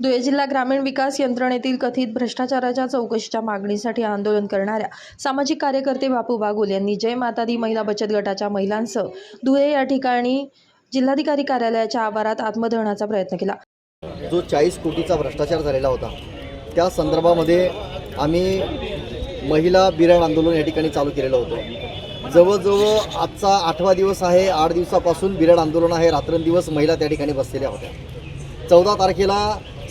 धुळे जिल्हा ग्रामीण विकास यंत्रणेतील कथित भ्रष्टाचाराच्या चौकशीच्या मागणीसाठी आंदोलन करणाऱ्या सामाजिक कार्यकर्ते बापू बागुल यांनी जय माता दी महिला बचत गटाच्या महिलांसह धुळे या ठिकाणी जिल्हाधिकारी कार्यालयाच्या आवारात आत्मदहनाचा प्रयत्न केला। जो 40 कोटीचा भ्रष्टाचार झालेला होता त्या संदर्भामध्ये आम्ही महिला बिराण आंदोलन या ठिकाणी चालू केलेलं होतं। जवळजवळ आजचा 8वा दिवस आहे। 8 दिवसापासून बिराण आंदोलन आहे। रात्रंदिवस महिला त्या ठिकाणी बसलेल्या होत्या। 14 तारखेला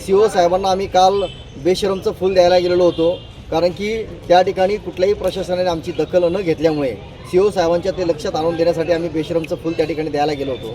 CO साहेबांना आम्ही काल बेशरमचं फूल द्यायला गेलेलो होतो, कारण की त्या ठिकाणी कुठल्याही प्रशासनाने आमची दखल न घेतल्यामुळे CO साहेबांच्या ते लक्षात आणून देण्यासाठी आम्ही बेशरमचं फूल त्या ठिकाणी द्यायला गेलो होतो।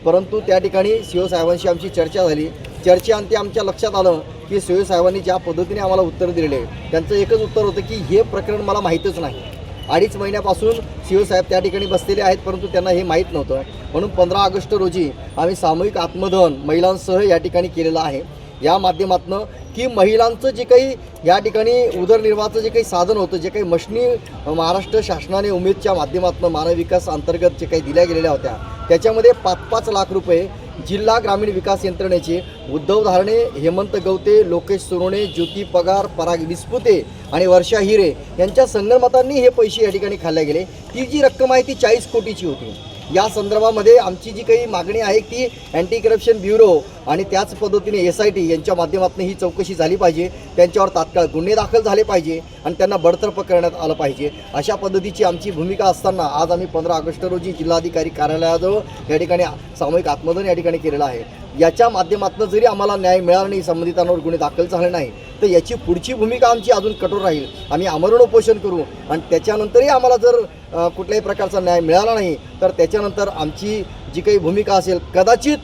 परंतु त्या ठिकाणी CO साहेबांशी आमची चर्चा झाली। चर्चेअंती आमच्या लक्षात आलं की CO साहेबांनी ज्या पद्धतीने आम्हाला उत्तर दिलेले त्यांचं एकच उत्तर होतं की हे प्रकरण मला माहीतच नाही। 2.5 महिन्यापासून CO साहेब त्या ठिकाणी बसलेले आहेत, परंतु त्यांना हे माहीत नव्हतं। म्हणून 15 ऑगस्ट रोजी आम्ही सामूहिक आत्मदहन महिलांसह या ठिकाणी केलेलं आहे। या माध्यमातून की महिलांचं जे काही या ठिकाणी उदरनिर्वाहाचं जे काही साधन होतं, जे काही मशनी महाराष्ट्र शासनाने उमेदच्या माध्यमातून मानव विकास अंतर्गत जे काही दिल्या गेलेल्या होत्या त्याच्यामध्ये 5-5 लाख रुपये जिल्हा ग्रामीण विकास यंत्रणेचे उद्धव धारणे, हेमंत गवते, लोकेश सोनवणे, ज्योती पगार, पराग विस्पुते आणि वर्षा हिरे यांच्या संगनमतांनी हे पैसे या ठिकाणी खाल्ले गेले। ती जी रक्कम आहे ती 40 कोटीची होती। या संदर्भामध्ये आमची जी काही मागणी आहे ती अँटी करप्शन ब्युरो आणि त्याच पद्धतीने SIT यांच्या माध्यमातून ही चौकशी झाली पाहिजे। त्यांच्यावर तात्काळ गुन्हे दाखल झाले पाहिजे आणि त्यांना बडतर्फ करण्यात आलं पाहिजे। अशा पद्धतीची आमची भूमिका असताना आज आम्ही 15 ऑगस्ट रोजी जिल्हाधिकारी कार्यालयाजवळ या ठिकाणी सामूहिक आत्मदहन या ठिकाणी केलेलं आहे। याच्या माध्यमातून जरी आम्हाला न्याय मिळाला नाही, संबंधितांवर गुन्हे दाखल झाले नाही, तर याची पुढची भूमिका आमची अजून कठोर राहील। आम्ही आमरण उपोषण करू आणि त्याच्यानंतरही आम्हाला जर कुठल्याही प्रकारचा न्याय मिळाला नाही तर त्याच्यानंतर आमची जी काही भूमिका असेल, कदाचित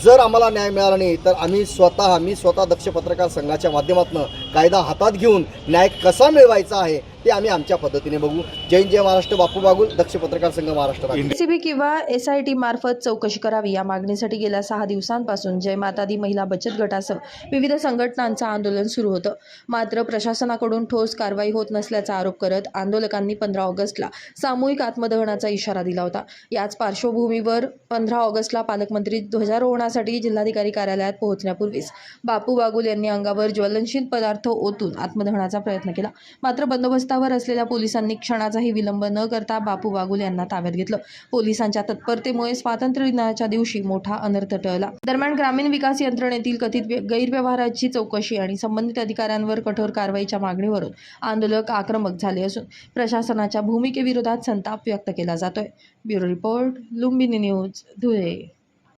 जर आम्हाला न्याय मिळाला नाही तर मी स्वतः दक्ष पत्रकार संघाच्या माध्यमातून कायदा हातात घेऊन न्याय कसा मिळवायचा आहे ते आम्ही आमच्या पद्धतीने बघू। जय जय महाराष्ट्र। बापू बागुल, दक्ष पत्रकार संघ, महाराष्ट्र। CB किंवा SIT मार्फत चौकशी करावी या मागणीसाठी गेल्या 6 दिवसांपासून जय माता दी महिला बचत गटासह विविध संघटनांचं आंदोलन सुरू होतं। मात्र प्रशासनाकडून ठोस कारवाई होत नसल्याचा आरोप करत आंदोलकांनी 15 ऑगस्टला सामूहिक आत्मदहनाचा इशारा दिला होता। याच पार्श्वभूमीवर 15 ऑगस्टला पालकमंत्री ध्वजारोहणासाठी जिल्हाधिकारी कार्यालयात पोहोचण्यापूर्वीच बापू बागुल यांनी अंगावर ज्वलनशील पदार्थ ओतून आत्मदहनाचा प्रयत्न केला। मात्र बंदोबस्तावर असलेल्या पोलिसांनी क्षणाचाही विलंब न करता बापू बागुल यांना ताब्यात घेतलं। पोलिसांच्या तत्परतेमुळे स्वातंत्र्य दिनाच्या दिवशी मोठा अनर्थ टळला। दरम्यान ग्रामीण विकास यंत्रणेतील कथित गैरव्यवहाराची चौकशी आणि संबंधित अधिकाऱ्यांवर कठोर कारवाईच्या मागणीवरून आंदोलक आक्रमक झाले असून प्रशासनाच्या भूमिकेविरोधात संताप व्यक्त केला जातोय। Bureau report, Lumbini news, Dhule.